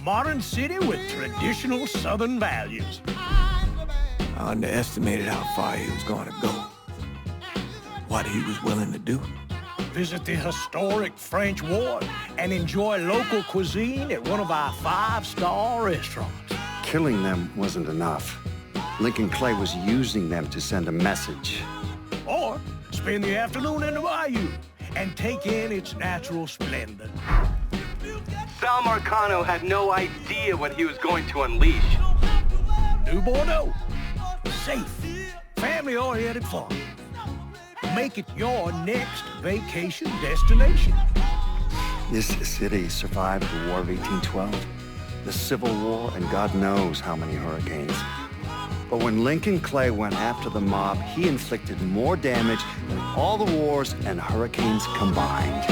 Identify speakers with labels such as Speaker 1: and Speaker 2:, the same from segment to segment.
Speaker 1: modern city with traditional Southern values.
Speaker 2: I underestimated how far he was going to go. What he was willing to do.
Speaker 1: Visit the historic French Ward and enjoy local cuisine at one of our 5-star restaurants.
Speaker 3: Killing them wasn't enough. Lyncoln Clay was using them to send a message.
Speaker 1: Or spend the afternoon in the bayou and take in its natural splendor.
Speaker 4: Sэл Markano had no idea what he was going to unleash.
Speaker 1: Nью-Бордо. Safe, family-oriented fun. Make it your next vacation destination.
Speaker 3: This city survived the War of 1812, the Civil War, and God knows how many hurricanes. But when Lyncoln Clay went after the mob, he inflicted more damage than all the wars and hurricanes combined.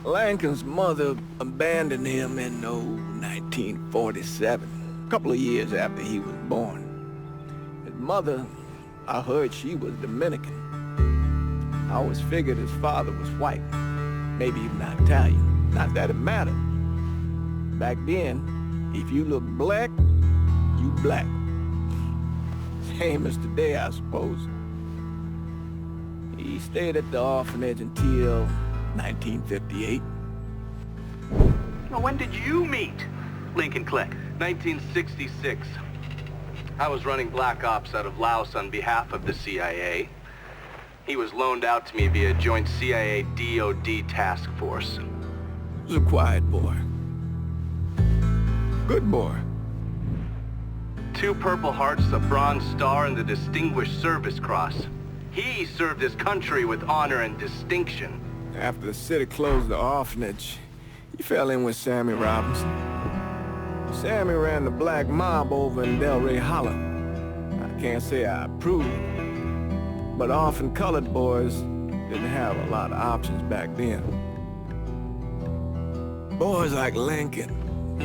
Speaker 2: Lincoln's mother abandoned him in 1947, a couple of years after he was born. His mother, I heard she was Dominican. I always figured his father was white, maybe even Italian. Not that it mattered. Back then, if you look black, you black. Same as today, I suppose. He stayed at the orphanage until 1958.
Speaker 4: Well, when did you meet Lyncoln Clay? 1966. I was running Black Ops out of Laos on behalf of the CIA. He was loaned out to me via joint CIA-DOD task force.
Speaker 2: He was a quiet boy. Good boy.
Speaker 4: 2 Purple Hearts, a Bronze Star, and the Distinguished Service Cross. He served his country with honor and distinction.
Speaker 2: After the city closed the orphanage, he fell in with Sammy Robinson. Sammy ran the black mob over in Delray Hollow. I can't say I approve, but orphan colored boys didn't have a lot of options back then. Boys like Lincoln,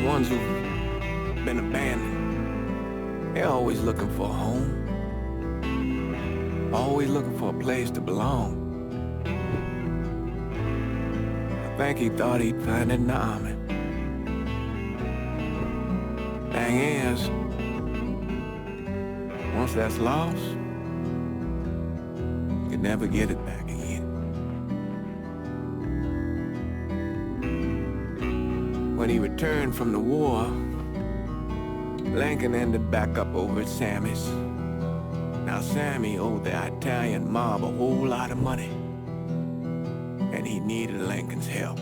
Speaker 2: ones who've been abandoned, they're always looking for a home. Always looking for a place to belong. I think he thought he'd find it in the army. Thing is, once that's lost, you can never get it back again. When he returned from the war, Lincoln ended back up over at Sammy's. Now Sammy owed the Italian mob a whole lot of money, and he needed Lincoln's help.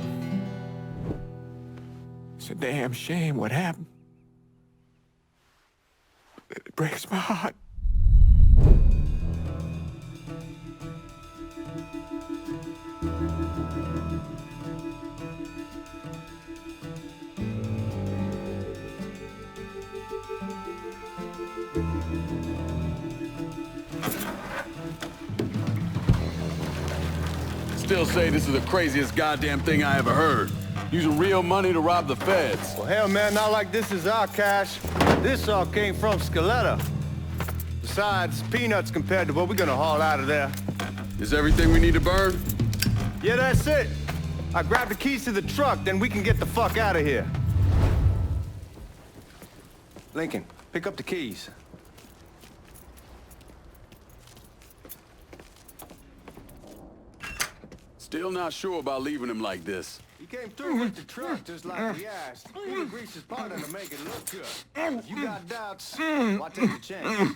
Speaker 2: It's a damn shame what happened. It breaks my heart.
Speaker 5: Still say this is the craziest goddamn thing I ever heard. Using real money to rob the feds.
Speaker 6: Well, hell, man, not like this is our cash. This all came from Scaletta. Besides, peanuts compared to what we're gonna haul out of there.
Speaker 5: Is everything we need to burn?
Speaker 6: Yeah, that's it. I grab the keys to the truck, then we can get the fuck out of here. Lincoln, pick up the keys.
Speaker 5: Still not sure about leaving him like this.
Speaker 6: He came through with the truck just like we asked. Even greased his partner to make it look good. If you got doubts, why take a chance?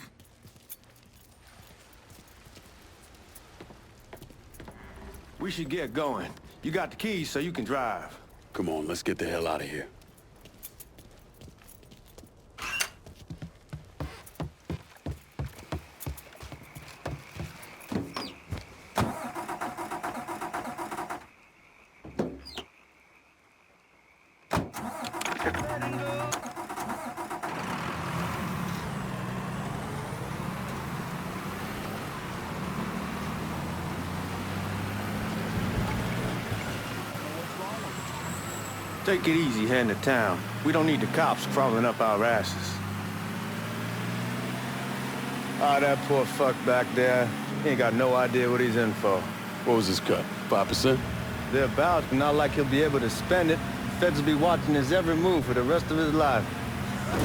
Speaker 6: We should get going. You got the keys so you can drive.
Speaker 5: Come on, let's get the hell out of here.
Speaker 6: Take it easy heading to town. We don't need the cops crawling up our asses. Ah, that poor fuck back there. He ain't got no idea what he's in for.
Speaker 5: What was his cut? 5%?
Speaker 6: Thereabouts, but not like he'll be able to spend it. The feds will be watching his every move for the rest of his life.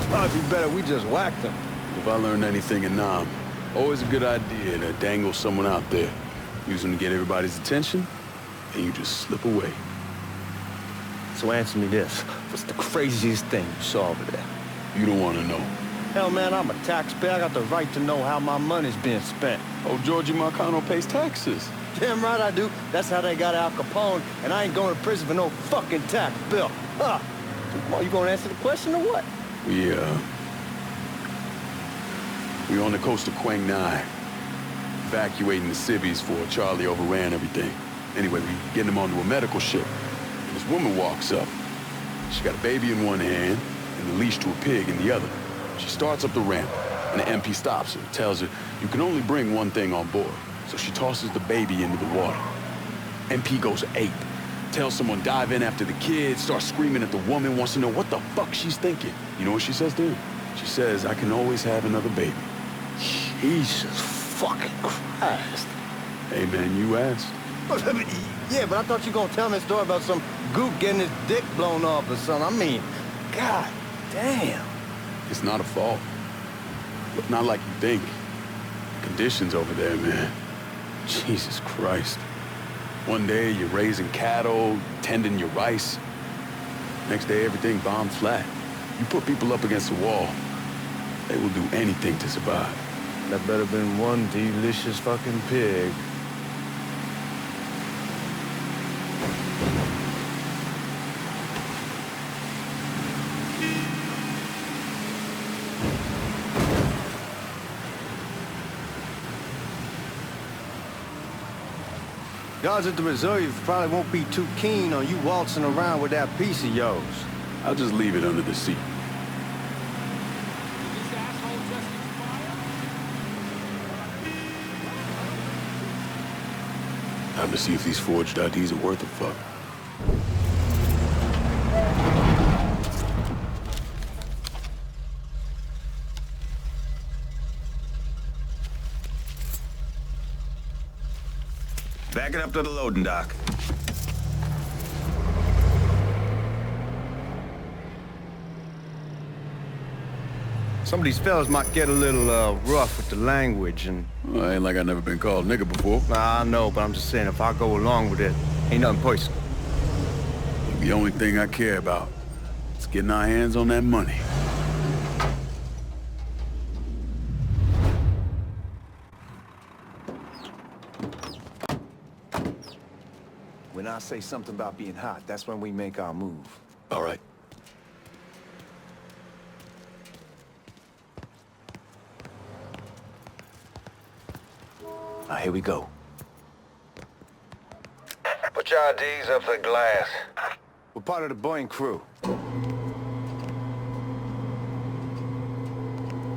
Speaker 6: Probably be better we just whacked him.
Speaker 5: If I learned anything in Nam, always a good idea to dangle someone out there. Use them to get everybody's attention, and you just slip away.
Speaker 6: So answer me this. What's the craziest thing you saw over there?
Speaker 5: You don't want to know.
Speaker 6: Hell, man, I'm a taxpayer. I got the right to know how my money's being spent.
Speaker 5: Oh, Джорджи Маркано pays taxes.
Speaker 6: Damn right I do. That's how they got Al Capone, and I ain't going to prison for no fucking tax bill. Huh. Come on, you gonna answer the question or what?
Speaker 5: We on the coast of Quang Nai, evacuating the civvies for Charlie overran everything. Anyway, we getting them onto a medical ship. And this woman walks up. She got a baby in one hand and the leash to a pig in the other. She starts up the ramp, and the MP stops her, tells her, you can only bring one thing on board. So she tosses the baby into the water. MP goes ape. Tells someone dive in after the kid, starts screaming at the woman, wants to know what the fuck she's thinking. You know what she says to him? She says, I can always have another baby.
Speaker 6: Jesus fucking Christ.
Speaker 5: Hey, man, you asked.
Speaker 6: Yeah, but I thought you were gonna tell me a story about some goop getting his dick blown off or something. I mean, god damn.
Speaker 5: It's not a fault. But not like you think. Conditions over there, man. Jesus Christ. One day you're raising cattle, tending your rice. Next day everything bombed flat. You put people up against the wall, they will do anything to survive.
Speaker 6: That better have been one delicious fucking pig. Guards at the reserve probably won't be too keen on you waltzing around with that piece of yours.
Speaker 5: I'll just leave it under the seat. Time to see if these forged IDs are worth a fuck.
Speaker 7: Back it up to the loading dock.
Speaker 6: Some of these fellas might get a little rough with the language and...
Speaker 5: Well, ain't like I've never been called nigga before.
Speaker 6: Nah, I know, but I'm just saying if I go along with it, ain't nothing personal.
Speaker 5: The only thing I care about is getting our hands on that money.
Speaker 2: When I say something about being hot, that's when we make our move.
Speaker 5: All right.
Speaker 2: Now, here we go.
Speaker 7: Put your IDs up to the glass.
Speaker 6: We're part of the Boeing crew.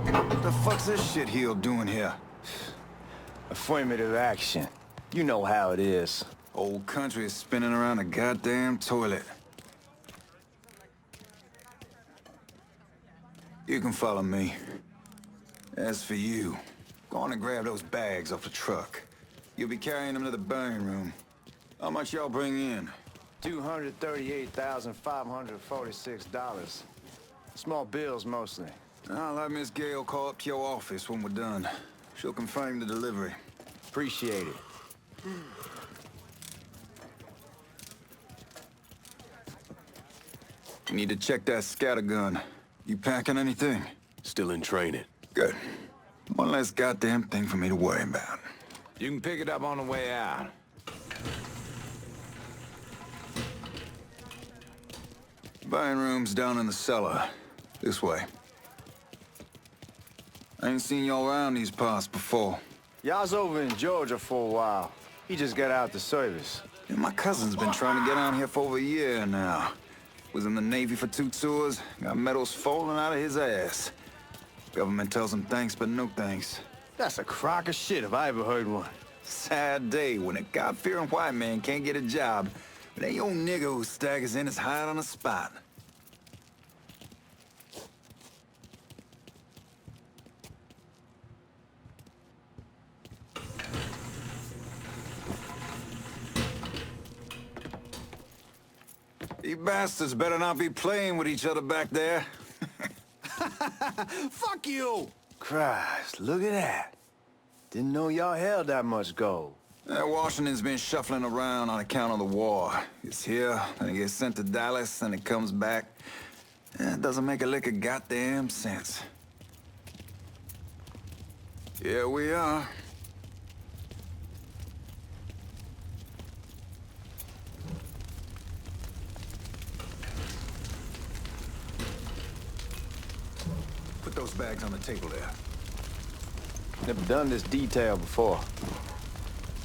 Speaker 7: What the fuck's this shitheel doing here?
Speaker 6: Affirmative action. You know how it is.
Speaker 7: Old country is spinning around a goddamn toilet. You can follow me. As for you, go on and grab those bags off the truck. You'll be carrying them to the burning room. How much y'all bring in?
Speaker 6: $238,546. Small bills, mostly.
Speaker 7: I'll let Miss Gale call up to your office when we're done. She'll confirm the delivery.
Speaker 6: Appreciate it.
Speaker 7: You need to check that scattergun. You packing anything?
Speaker 5: Still in training.
Speaker 7: Good. One less goddamn thing for me to worry about.
Speaker 2: You can pick it up on the way out.
Speaker 7: Buying rooms down in the cellar. This way. I ain't seen y'all around these parts before.
Speaker 6: Y'all's over in Georgia for a while. He just got out the service.
Speaker 7: Yeah, my cousin's been trying to get out here for over a year now. Was in the Navy for 2 tours, got medals falling out of his ass. Government tells him thanks, but no thanks.
Speaker 6: That's a crock of shit if I ever heard one.
Speaker 7: Sad day when a God-fearing white man can't get a job, but that old nigga who staggers in is hired on the spot. You bastards better not be playing with each other back there.
Speaker 6: Fuck you! Christ, look at that. Didn't know y'all held that much gold.
Speaker 7: Washington's been shuffling around on account of the war. It's here, and it gets sent to Dallas, and it comes back. It doesn't make a lick of goddamn sense. Here we are. Put those bags on the table there.
Speaker 6: Never done this detail before.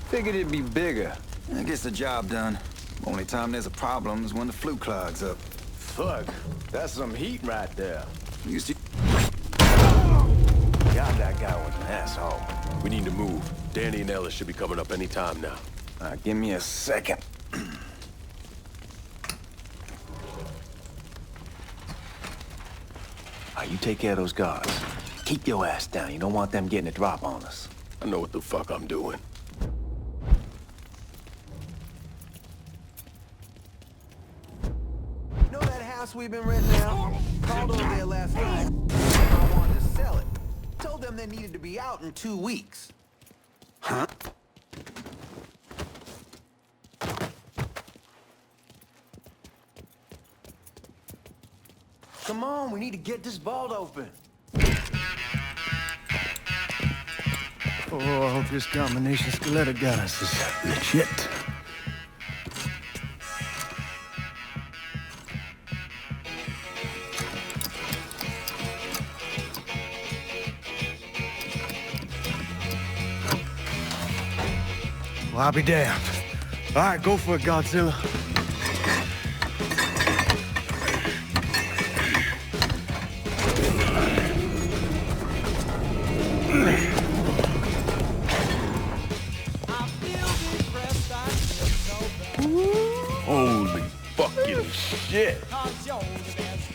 Speaker 6: Figured it'd be bigger.
Speaker 7: It gets the job done. Only time there's a problem is when the flue clogs up.
Speaker 6: Fuck, that's some heat right there.
Speaker 7: You see...
Speaker 6: God, that guy was an asshole.
Speaker 8: We need to move. Danny and Ellis should be coming up any time now.
Speaker 6: Give me a second. You take care of those guards. Keep your ass down. You don't want them getting a drop on us.
Speaker 8: I know what the fuck I'm doing.
Speaker 9: You know that house we've been renting out? Called over there last night. I wanted to sell it. Told them they needed to be out in 2 weeks.
Speaker 6: Huh?
Speaker 9: Come on, we need to get this vault open.
Speaker 6: Oh, I hope this combination Skeletor got us is legit. Well, I'll be damned. All right, go for it, Godzilla.
Speaker 8: Holy fucking shit.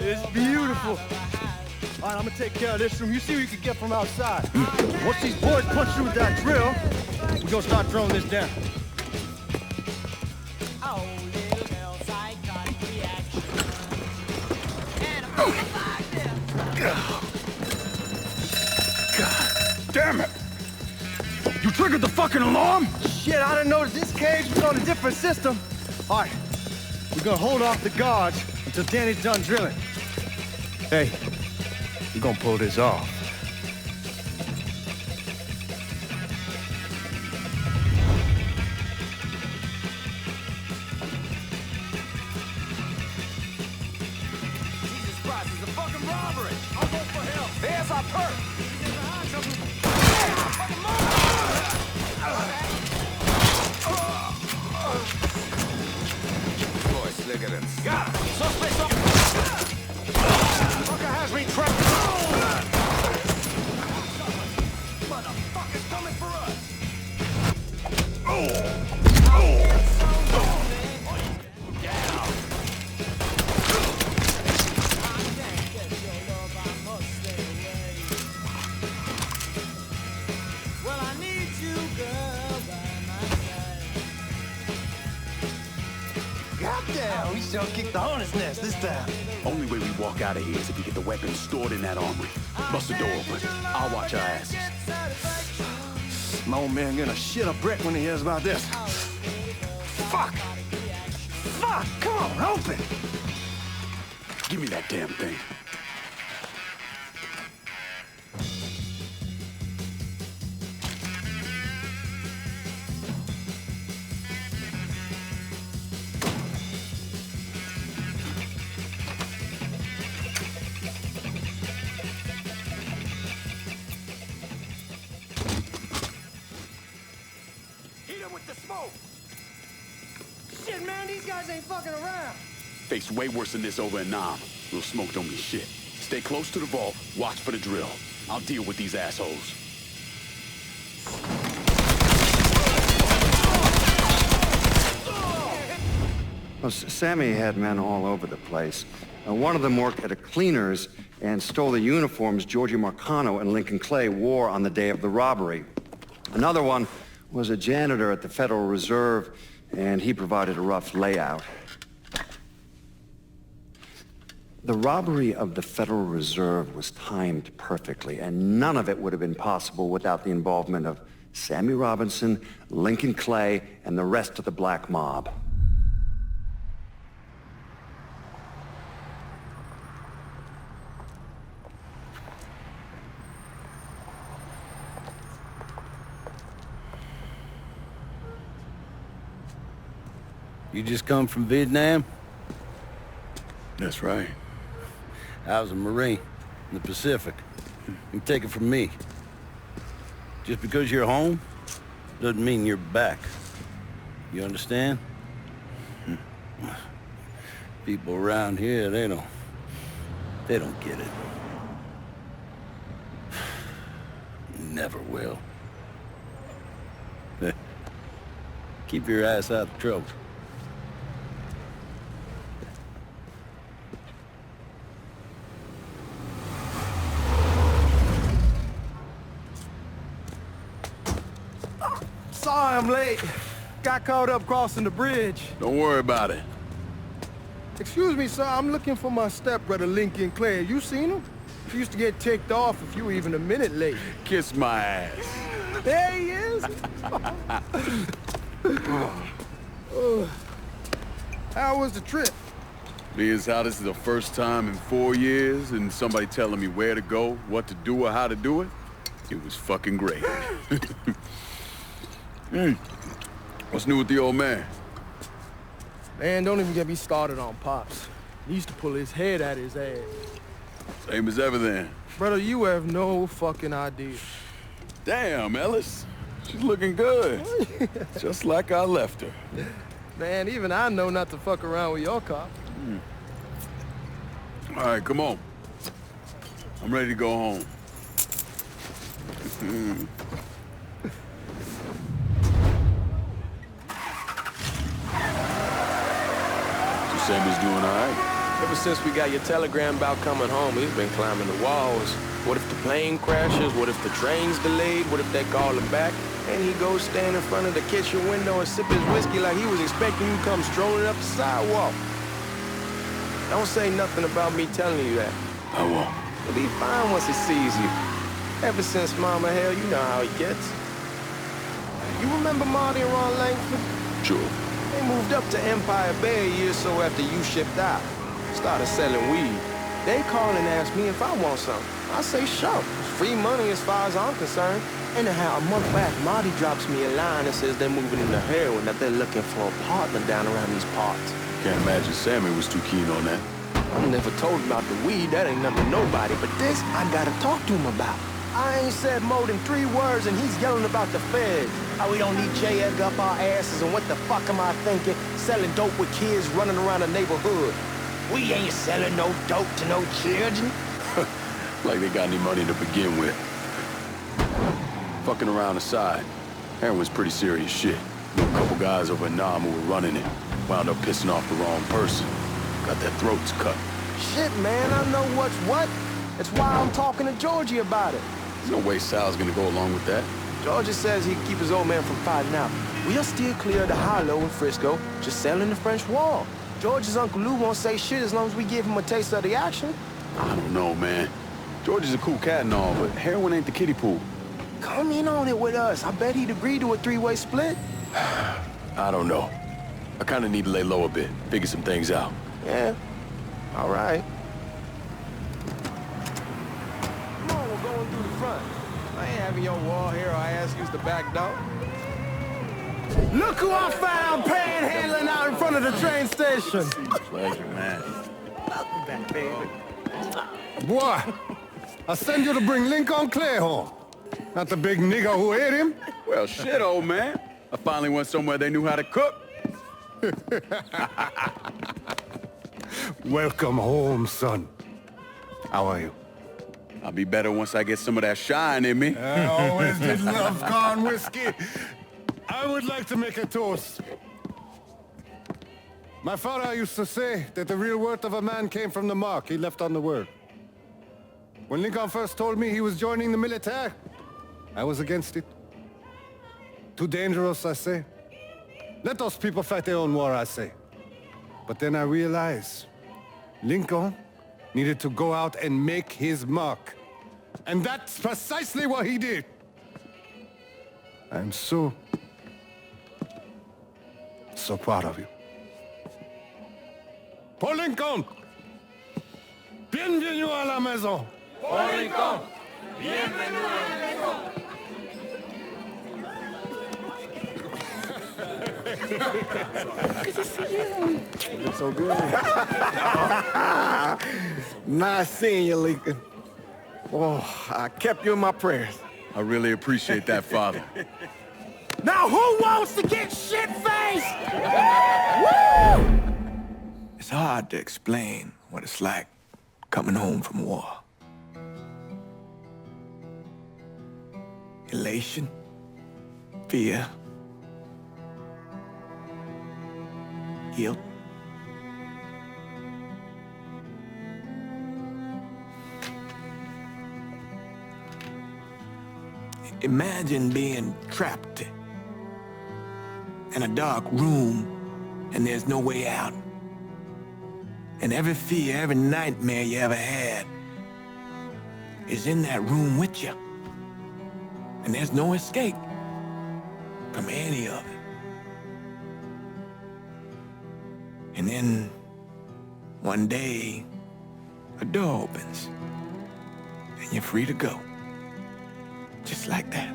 Speaker 6: It's beautiful. All right, I'm gonna take care of this room. You see what you can get from outside. Once these boys punch through with that drill, we're gonna start throwing this down.
Speaker 5: God damn it! You triggered the fucking alarm?
Speaker 6: Shit, I didn't notice this cage was on a different system. All right, we're gonna hold off the guards until Danny's done drilling. Hey, we're gonna pull this off.
Speaker 9: Jesus Christ, it's a fucking robbery! I'll go for help! Here's our perk!
Speaker 7: Boy, slicker than...
Speaker 9: Got him! Suspect's up!
Speaker 6: Fucker has me trapped!
Speaker 9: Motherfucker's coming for us!
Speaker 10: Well, I need you, girl, by my side.
Speaker 6: Goddamn, we sure kicked the hornet's nest this time.
Speaker 5: Only way we walk out of here is if we get the weapons stored in that armory. Bust the door open. I'll watch our asses.
Speaker 6: My old man gonna shit a brick when he hears about this. Fuck! Fuck! Come on, open!
Speaker 5: Give me that damn thing.
Speaker 9: Hit him with the smoke! Shit, man, these guys ain't fucking around!
Speaker 5: Faced way worse than this over in Nam. Little smoke don't mean shit. Stay close to the vault, watch for the drill. I'll deal with these assholes.
Speaker 3: Well, Sammy had men all over the place. One of them worked at a cleaner's and stole the uniforms Джорджи Маркано and Lyncoln Klay wore on the day of the robbery. Another one was a janitor at the Federal Reserve, and he provided a rough layout. The robbery of the Federal Reserve was timed perfectly, and none of it would have been possible without the involvement of Sammy Robinson, Lyncoln Clay, and the rest of the black mob.
Speaker 11: You just come from Vietnam?
Speaker 5: That's right.
Speaker 11: I was a Marine in the Pacific. You take it from me. Just because you're home doesn't mean you're back. You understand? People around here, they don't get it. Never will. Keep your ass out of trouble.
Speaker 6: Sorry I'm late. Got caught up crossing the bridge.
Speaker 5: Don't worry about it.
Speaker 6: Excuse me, sir. I'm looking for my stepbrother, Lyncoln Clay. You seen him? He used to get ticked off if you were even a minute late.
Speaker 5: Kiss my ass.
Speaker 6: There he is. How was the trip?
Speaker 5: Being how this is the first time in 4 years and somebody telling me where to go, what to do, or how to do it, it was fucking great. What's new with the old man?
Speaker 6: Man, don't even get me started on Pops. He used to pull his head out his ass.
Speaker 5: Same as ever then.
Speaker 6: Brother, you have no fucking idea.
Speaker 5: Damn, Ellis. She's looking good. Just like I left her.
Speaker 6: Man, even I know not to fuck around with your cop.
Speaker 5: All right, come on. I'm ready to go home. Sammy's doing all right.
Speaker 8: Ever since we got your telegram about coming home, he's been climbing the walls. What if the plane crashes? What if the train's delayed? What if they call him back? And he goes stand in front of the kitchen window and sip his whiskey like he was expecting you to come strolling up the sidewalk. Don't say nothing about me telling you that.
Speaker 5: I won't.
Speaker 8: He'll be fine once he sees you. Ever since Mama Hell, you know how he gets. You remember Marty and Ron Langford?
Speaker 5: Sure.
Speaker 8: They moved up to Empire Bay a year or so after you shipped out. Started selling weed. They call and ask me if I want some. I say sure. It's free money as far as I'm concerned. Anyhow, a month back, Marty drops me a line that says they're moving into heroin, that they're looking for a partner down around these parts.
Speaker 5: Can't imagine Sammy was too keen on that.
Speaker 8: I never told him about the weed. That ain't nothing to nobody. But this, I gotta talk to him about. I ain't said more than 3 words and he's yelling about the feds. How we don't need J. Edgar up our asses and what the fuck am I thinking? Selling dope with kids running around the neighborhood. We ain't selling no dope to no children.
Speaker 5: Like they got any money to begin with. Fucking around aside, heroin's pretty serious shit. A couple guys over in Nam who were running it. Wound up pissing off the wrong person. Got their throats cut.
Speaker 8: Shit, man, I know what's what. That's why I'm talking to Georgie about it.
Speaker 5: There's no way Sal's gonna go along with that.
Speaker 8: Georgie says he can keep his old man from fighting out. We'll still clear the high-low in Frisco, just selling the French Wall. George's Uncle Lou won't say shit as long as we give him a taste of the action.
Speaker 5: I don't know, man. George is a cool cat and all, but heroin ain't the kiddie pool.
Speaker 8: Come in on it with us. I bet he'd agree to a 3-way split.
Speaker 5: I don't know. I kind of need to lay low a bit, figure some things out.
Speaker 8: Yeah, all right. Come on, we're going through the front. I ain't having your wall here or I ask use the back door.
Speaker 6: Look who I found panhandling out in front of the train station.
Speaker 11: Pleasure, man.
Speaker 6: Welcome back, baby. Boy, I send you to bring Lyncoln Clay home. Not the big nigga who ate him.
Speaker 5: Well, shit, old man. I finally went somewhere they knew how to cook.
Speaker 6: Welcome home, son. How are you?
Speaker 5: I'll be better once I get some of that shine in me.
Speaker 6: I always did love corn whiskey. I would like to make a toast. My father used to say that the real worth of a man came from the mark he left on the world. When Lincoln first told me he was joining the military, I was against it. Too dangerous, I say. Let those people fight their own war, I say. But then I realized, Lincoln needed to go out and make his mark. And that's precisely what he did. I'm so proud of you. Paul Lincoln! Bienvenue à la maison!
Speaker 10: Paul Lincoln! Bienvenue à la maison!
Speaker 2: Good to see you. You look so good. Nice seeing you, Lincoln. Oh, I kept you in my prayers.
Speaker 5: I really appreciate that, Father.
Speaker 2: Now who wants to get shit-faced? Woo! It's hard to explain what it's like coming home from war. Elation, fear, guilt. Imagine being trapped in a dark room and there's no way out. And every fear, every nightmare you ever had is in that room with you. And there's no escape from any of it. And then one day, a door opens and you're free to go. Just like that.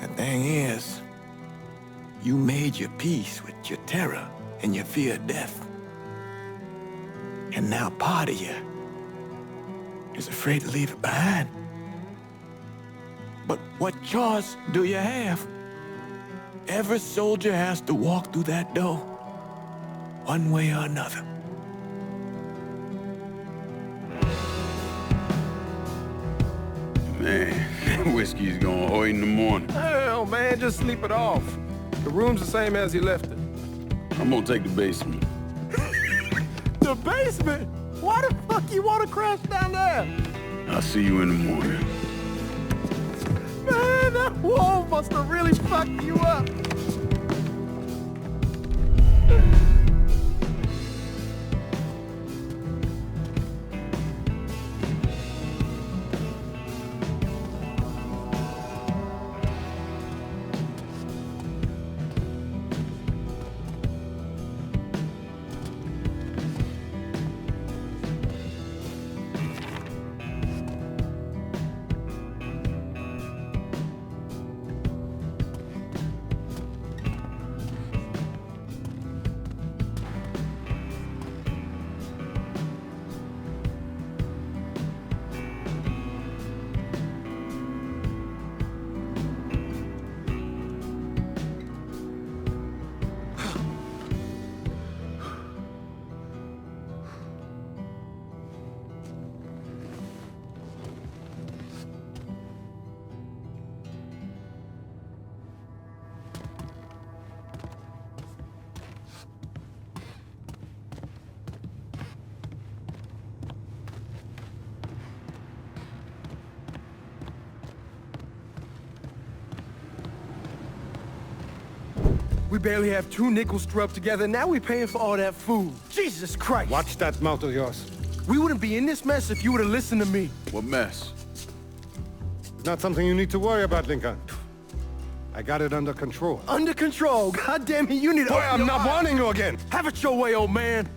Speaker 2: The thing is, you made your peace with your terror and your fear of death. And now part of you is afraid to leave it behind. But what choice do you have? Every soldier has to walk through that door, one way or another.
Speaker 5: Man, whiskey's gonna hoy in the morning.
Speaker 8: Hell, man, just sleep it off. The room's the same as you left it.
Speaker 5: I'm gonna take the basement.
Speaker 8: The basement? Why the fuck you want to crash down there?
Speaker 5: I'll see you in the morning.
Speaker 8: Man, that wall must have really fucked you up. We barely have 2 nickels to rub together, now we paying for all that food. Jesus Christ!
Speaker 6: Watch that mouth of yours.
Speaker 8: We wouldn't be in this mess if you would have listened to me.
Speaker 5: What mess?
Speaker 6: It's not something you need to worry about, Lincoln. I got it under control.
Speaker 8: Under control? God damn it, you need to...
Speaker 6: Boy, I'm not warning you again!
Speaker 8: Have it your way, old man!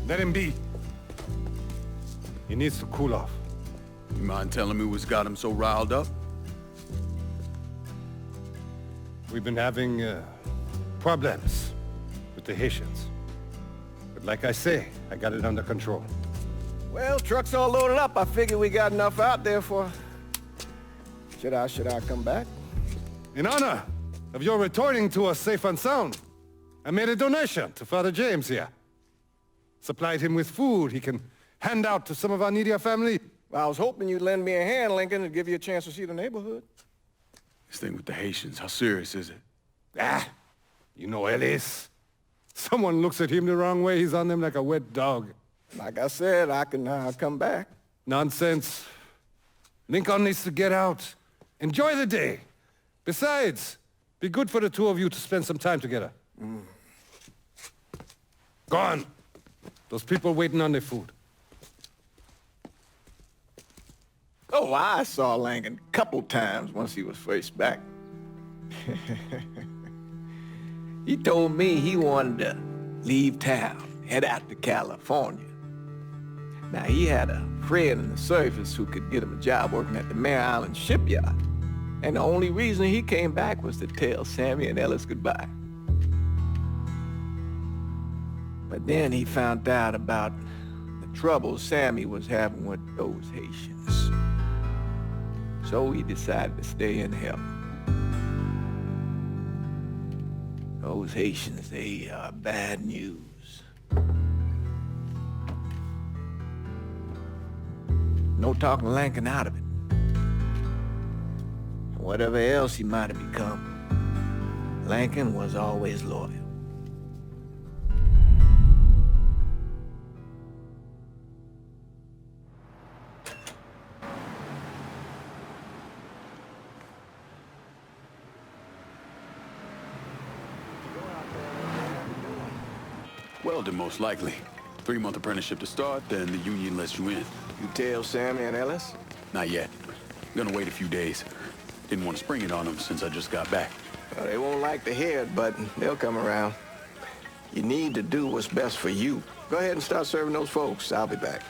Speaker 6: Let him be. He needs to cool off.
Speaker 5: You mind telling me what's got him so riled up?
Speaker 6: We've been having problems with the Haitians. But like I say, I got it under control.
Speaker 2: Well, truck's all loaded up. I figure we got enough out there for... Should I come back?
Speaker 6: In honor of your returning to us safe and sound, I made a donation to Father James here. Supplied him with food he can hand out to some of our needier family.
Speaker 2: Well, I was hoping you'd lend me a hand, Lincoln, and give you a chance to see the neighborhood.
Speaker 5: This thing with the Haitians, how serious is it?
Speaker 6: Ah, you know Ellis. Someone looks at him the wrong way, he's on them like a wet dog.
Speaker 2: Like I said, I can come back.
Speaker 6: Nonsense. Lincoln needs to get out. Enjoy the day. Besides, be good for the two of you to spend some time together. Go on. Those people waiting on their food.
Speaker 2: Oh, I saw Lincoln a couple times once he was first back. He told me he wanted to leave town, head out to California. Now, he had a friend in the service who could get him a job working at the Mare Island shipyard. And the only reason he came back was to tell Sammy and Ellis goodbye. But then he found out about the trouble Sammy was having with those Haitians. So he decided to stay and help. Those Haitians, they are bad news. No talking Lincoln out of it. Whatever else he might have become, Lincoln was always loyal.
Speaker 5: Welding, most likely. 3-month apprenticeship to start, then the union lets you in.
Speaker 2: You tell Sammy and Ellis?
Speaker 5: Not yet. I'm gonna wait a few days. Didn't want to spring it on them since I just got back.
Speaker 2: Well, they won't like to hear it, but they'll come around. You need to do what's best for you. Go ahead and start serving those folks. I'll be back.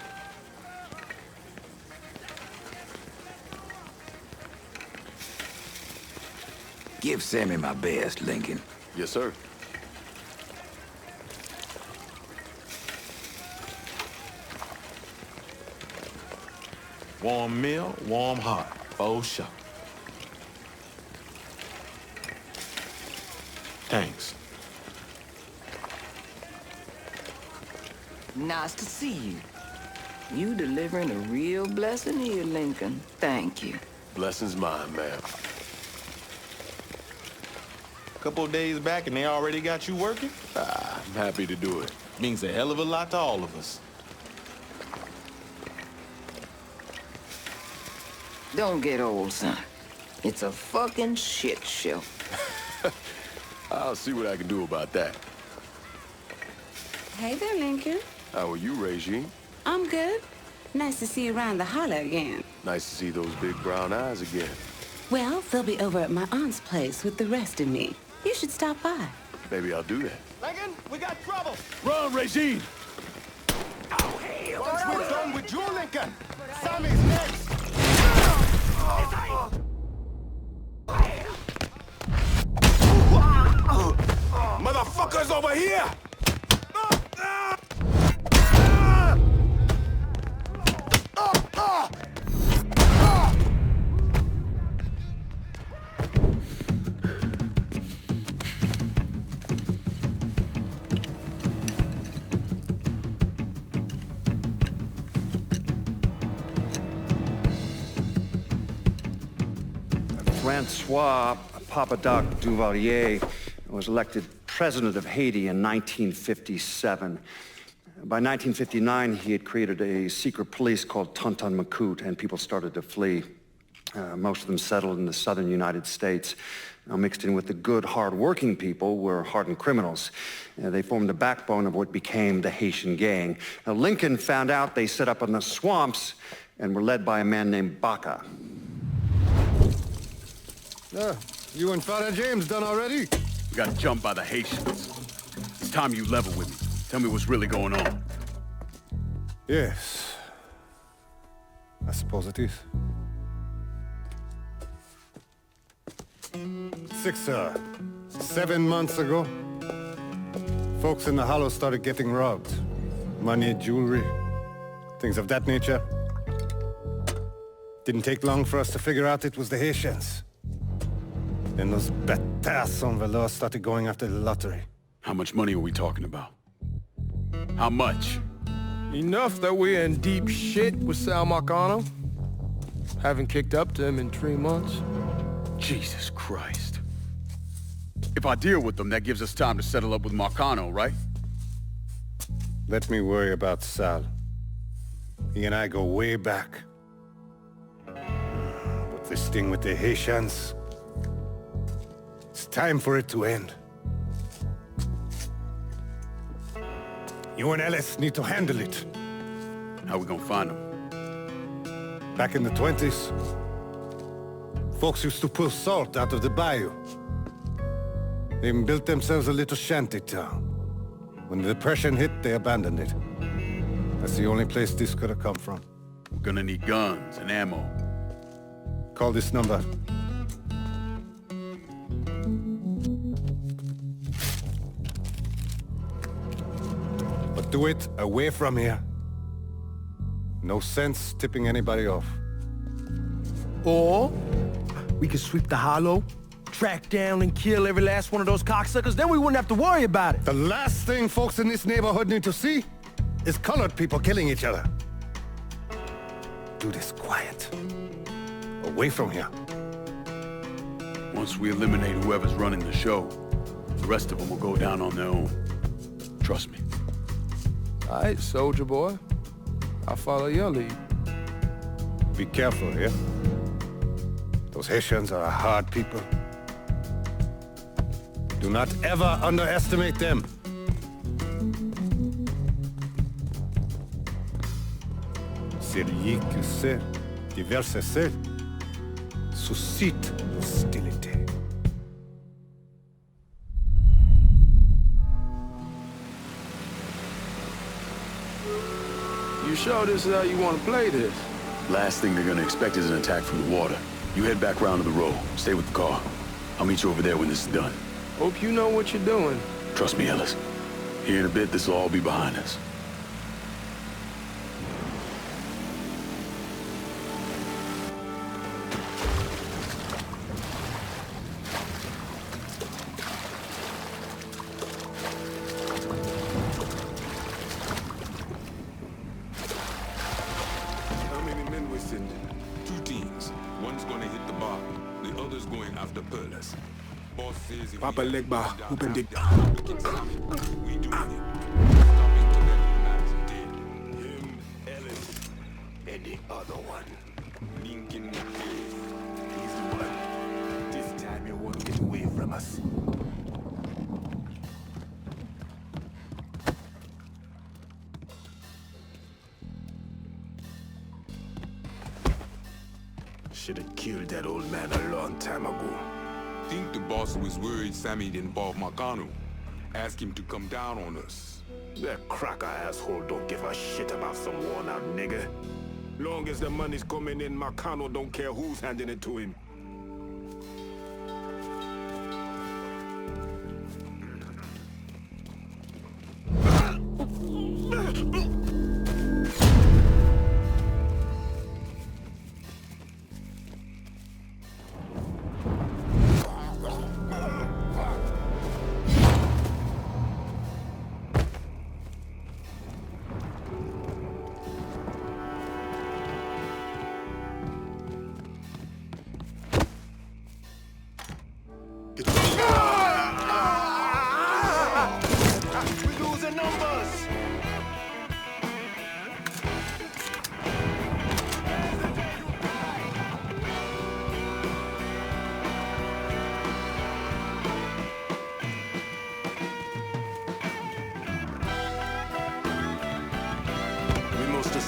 Speaker 7: Give Sammy my best, Lincoln.
Speaker 5: Yes, sir.
Speaker 12: Warm meal, warm heart. Oh, sure. Thanks.
Speaker 13: Nice to see you. You delivering a real blessing here, Lincoln. Thank you.
Speaker 12: Blessing's mine, ma'am. Couple of days back and they already got you working?
Speaker 5: I'm happy to do it.
Speaker 12: Means a hell of a lot to all of us.
Speaker 13: Don't get old, son. It's a fucking shit show.
Speaker 5: I'll see what I can do about that.
Speaker 14: Hey there, Lincoln.
Speaker 5: How are you, Regine?
Speaker 14: I'm good. Nice to see you around the holler again.
Speaker 5: Nice to see those big brown eyes again.
Speaker 14: Well, they'll be over at my aunt's place with the rest of me. You should stop by.
Speaker 5: Maybe I'll do that.
Speaker 9: Lincoln, we got trouble.
Speaker 5: Run, Regine!
Speaker 9: Oh, hell. Once we're done with you, Lincoln, Sammy's next.
Speaker 12: Motherfuckers over here!
Speaker 3: Francois Papadoc Duvalier was elected president of Haiti in 1957. By 1959, he had created a secret police called Tonton Macoute, and people started to flee. Most of them settled in the southern United States. Now, mixed in with the good, hard-working people were hardened criminals. They formed the backbone of what became the Haitian gang. Now, Lincoln found out they set up in the swamps and were led by a man named Baca.
Speaker 6: You and Father James done already?
Speaker 5: We got jumped by the Haitians. It's time you level with me. Tell me what's really going on.
Speaker 6: Yes. I suppose it is. 7 months ago, folks in the Hollow started getting robbed. Money, jewelry, things of that nature. Didn't take long for us to figure out it was the Haitians. Then those bâtards en velours started going after the lottery.
Speaker 5: How much money are we talking about? How much?
Speaker 8: Enough that we're in deep shit with Sэл Markano. Haven't kicked up to him in 3 months.
Speaker 5: Jesus Christ. If I deal with them, that gives us time to settle up with Markano, right?
Speaker 6: Let me worry about Sal. He and I go way back. But this thing with the Haitians... It's time for it to end. You and Ellis need to handle it.
Speaker 5: How we gonna find them?
Speaker 6: Back in the 20s, folks used to pull salt out of the bayou. They even built themselves a little shanty town. When the Depression hit, they abandoned it. That's the only place this could have come from.
Speaker 5: We're gonna need guns and ammo.
Speaker 6: Call this number. But do it away from here. No sense tipping anybody off.
Speaker 8: Or we could sweep the hollow, track down and kill every last one of those cocksuckers, then we wouldn't have to worry about it.
Speaker 6: The last thing folks in this neighborhood need to see is colored people killing each other. Do this quiet. Away from here.
Speaker 5: Once we eliminate whoever's running the show, the rest of them will go down on their own. Trust me.
Speaker 8: All right, soldier boy. I'll follow your lead.
Speaker 6: Be careful here. Those Haitians are a hard people. Do not ever underestimate them. Celui qui sait diverser seul suscite hostilité.
Speaker 8: You sure this is how you want to play this?
Speaker 5: Last thing they're gonna expect is an attack from the water. You head back round to the road. Stay with the car. I'll meet you over there when this is done.
Speaker 8: Hope you know what you're doing.
Speaker 5: Trust me, Ellis. Here in a bit, this will all be behind us.
Speaker 15: Papa Legba, who can dig down? We do it. Stopping to let the man's dead. Him, Ellis, and the other one. Lincoln Clay. He's the one. This time he won't get away from us. Should have killed that old man a long time ago.
Speaker 16: I think the boss was worried Sammy involved Markano. Ask him to come down on us.
Speaker 15: That cracker asshole don't give a shit about some worn-out nigga. Long as the money's coming in, Markano don't care who's handing it to him.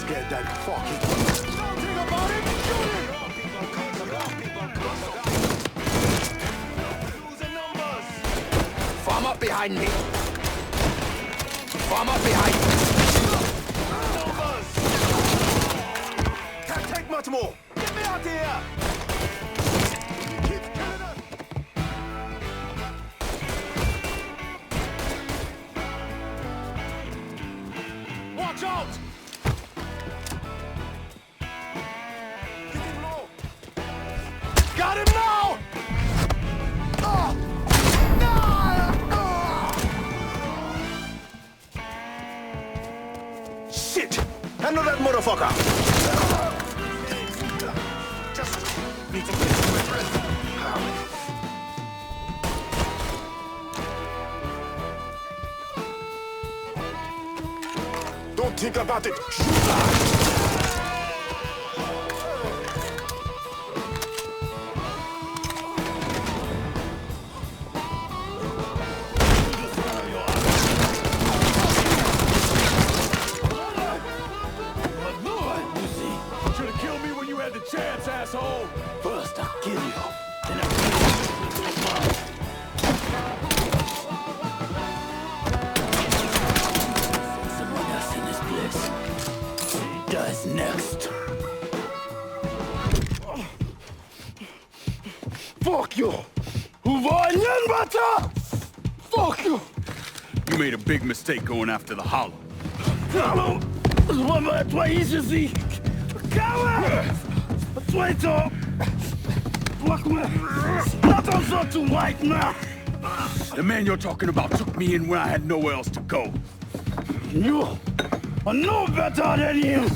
Speaker 15: Get that fucking nothing about it.
Speaker 8: Form up behind me. Form up behind me.
Speaker 15: Can't take much more. Get me out of here. Keep killing us. Watch out. Got him now!
Speaker 8: Shit! Handle that motherfucker!
Speaker 15: Just need to get some rest. Don't think about it. Shoot!
Speaker 5: What's next?
Speaker 11: Fuck you! Fuck you!
Speaker 5: You made a big mistake going after the Hollow.
Speaker 11: Hollow! Твои Кого? Твои-то!
Speaker 5: The man you're talking about took me in when I had nowhere else to go.
Speaker 11: You are no better than him!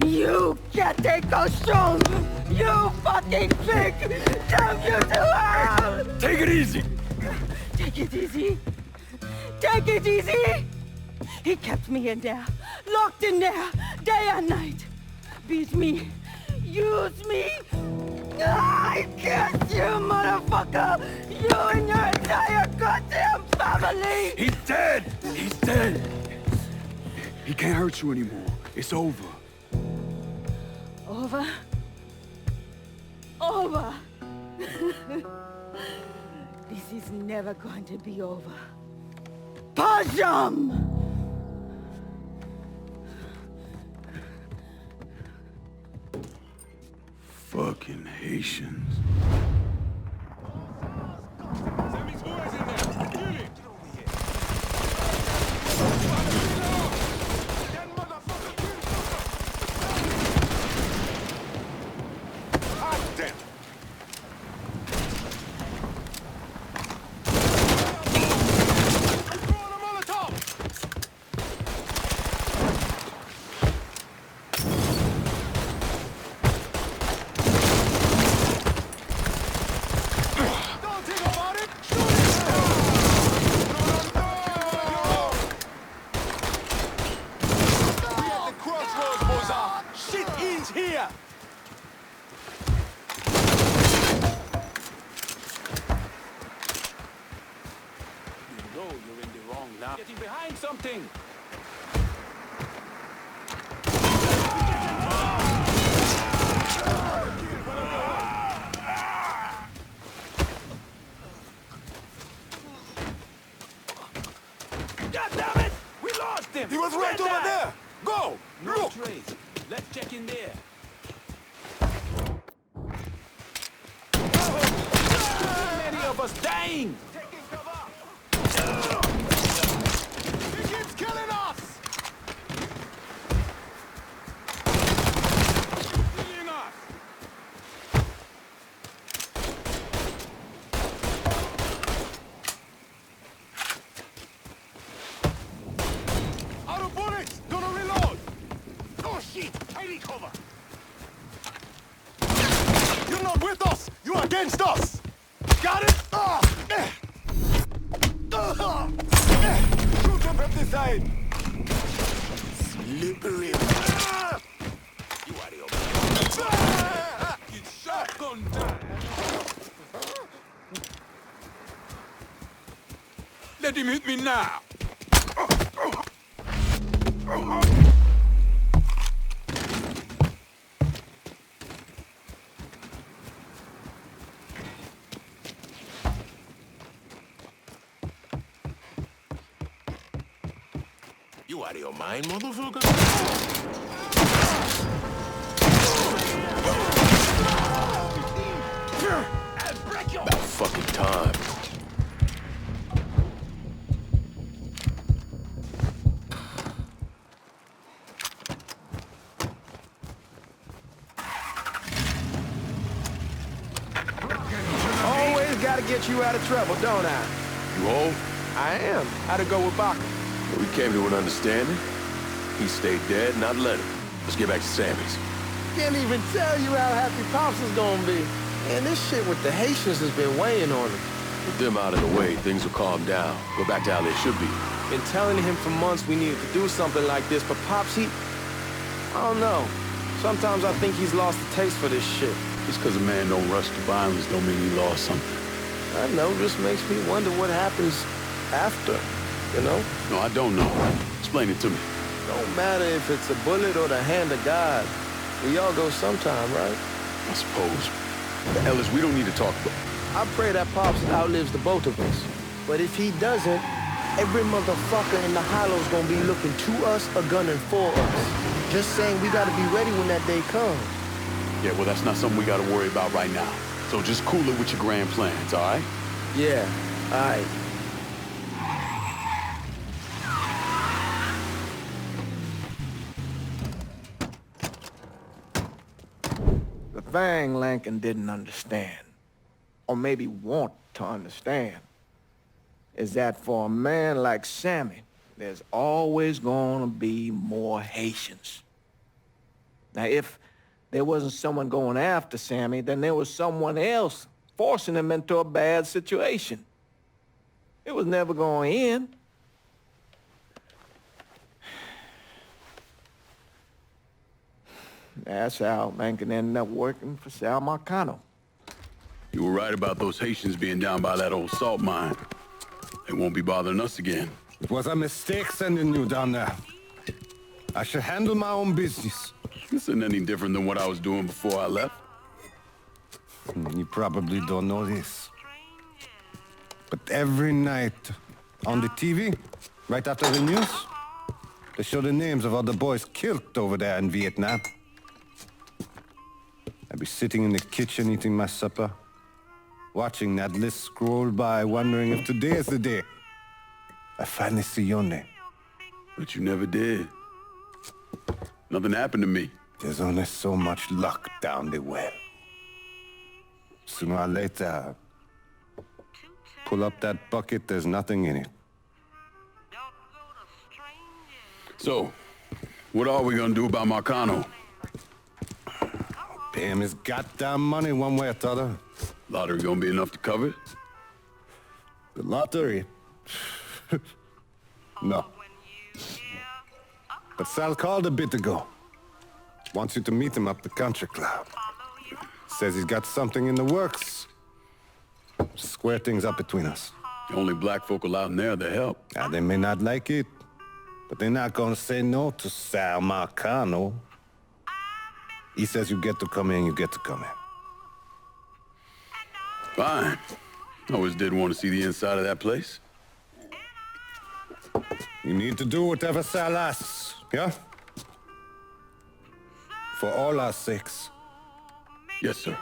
Speaker 17: You can't take those stones! You fucking pig! Damn you to hell!
Speaker 5: Take it easy!
Speaker 17: Take it easy! Take it easy! He kept me in there, locked in there, day and night. Beat me, use me. I curse you, motherfucker! You and your entire goddamn family!
Speaker 5: He's dead! He's dead! He can't hurt you anymore. It's over.
Speaker 17: Over? Over! This is never going to be over. Pajam!
Speaker 5: Fucking Haitians.
Speaker 18: He was right over there! Go! Look!
Speaker 8: Let's check in there. Many of us dying!
Speaker 18: He keeps killing us! Killing us! Out of bullets! Gonna reload! Oh shit! I need cover! You're not with us! You're against us! Got it? Shoot them from the side! Slippery! You are the It's shotgun time!
Speaker 5: Let him hit me now!
Speaker 18: You out of your mind, motherfucker?
Speaker 8: About fucking time. Always gotta get you out of trouble, don't I?
Speaker 5: You old?
Speaker 8: I am. How'd it go with Baka?
Speaker 5: We came to an understanding. He stayed dead, and I'd let him. Let's get back to Sammy's.
Speaker 8: Can't even tell you how happy Pops is gonna be. Man, this shit with the Haitians has been weighing on him.
Speaker 5: With them out of the way, things will calm down. Go back to how they should be.
Speaker 8: Been telling him for months we needed to do something like this, but Pops, I don't know. Sometimes I think he's lost the taste for this shit.
Speaker 5: Just because a man don't rush to violence don't mean he lost something.
Speaker 8: I know, just makes me wonder what happens after, you know?
Speaker 5: No, I don't know. Explain it to me.
Speaker 8: Don't matter if it's a bullet or the hand of God. We all go sometime, right?
Speaker 5: I suppose. But Ellis, we don't need to talk about...
Speaker 8: I pray that Pops outlives the both of us. But if he doesn't, every motherfucker in the hollow's gonna be looking to us or gunning for us. Just saying we gotta be ready when that day comes.
Speaker 5: Yeah, well, that's not something we gotta worry about right now. So just cool it with your grand plans, all right?
Speaker 8: Yeah, all right.
Speaker 2: The thing Lincoln didn't understand, or maybe want to understand, is that for a man like Sammy, there's always gonna be more Haitians. Now, if there wasn't someone going after Sammy, then there was someone else forcing him into a bad situation. It was never going to end. That's how Lincoln ended up working for Sэл Markano.
Speaker 5: You were right about those Haitians being down by that old salt mine. They won't be bothering us again.
Speaker 6: It was a mistake sending you down there. I should handle my own business.
Speaker 5: This isn't any different than what I was doing before I left.
Speaker 6: You probably don't know this. But every night on the TV, right after the news, they show the names of all the boys killed over there in Vietnam. I'd be sitting in the kitchen eating my supper, watching that list scroll by, wondering if today is the day I finally see your name.
Speaker 5: But you never did. Nothing happened to me.
Speaker 6: There's only so much luck down the well. Sooner or later, pull up that bucket, there's nothing in it.
Speaker 5: So, what are we gonna do about Markano?
Speaker 6: Pay him his goddamn money one way or the other.
Speaker 5: Lottery gonna be enough to cover it?
Speaker 6: The lottery? No. But Sal called a bit ago. Wants you to meet him up the country club. Says he's got something in the works. Square things up between us.
Speaker 5: The only black folk allowed in there to help.
Speaker 6: They may not like it, but they're not gonna say no to Sэл Markano. He says you get to come in, you get to come in.
Speaker 5: Fine. I always did want to see the inside of that place.
Speaker 6: You need to do whatever Sal asks, yeah? For all our sakes.
Speaker 5: Yes, sir.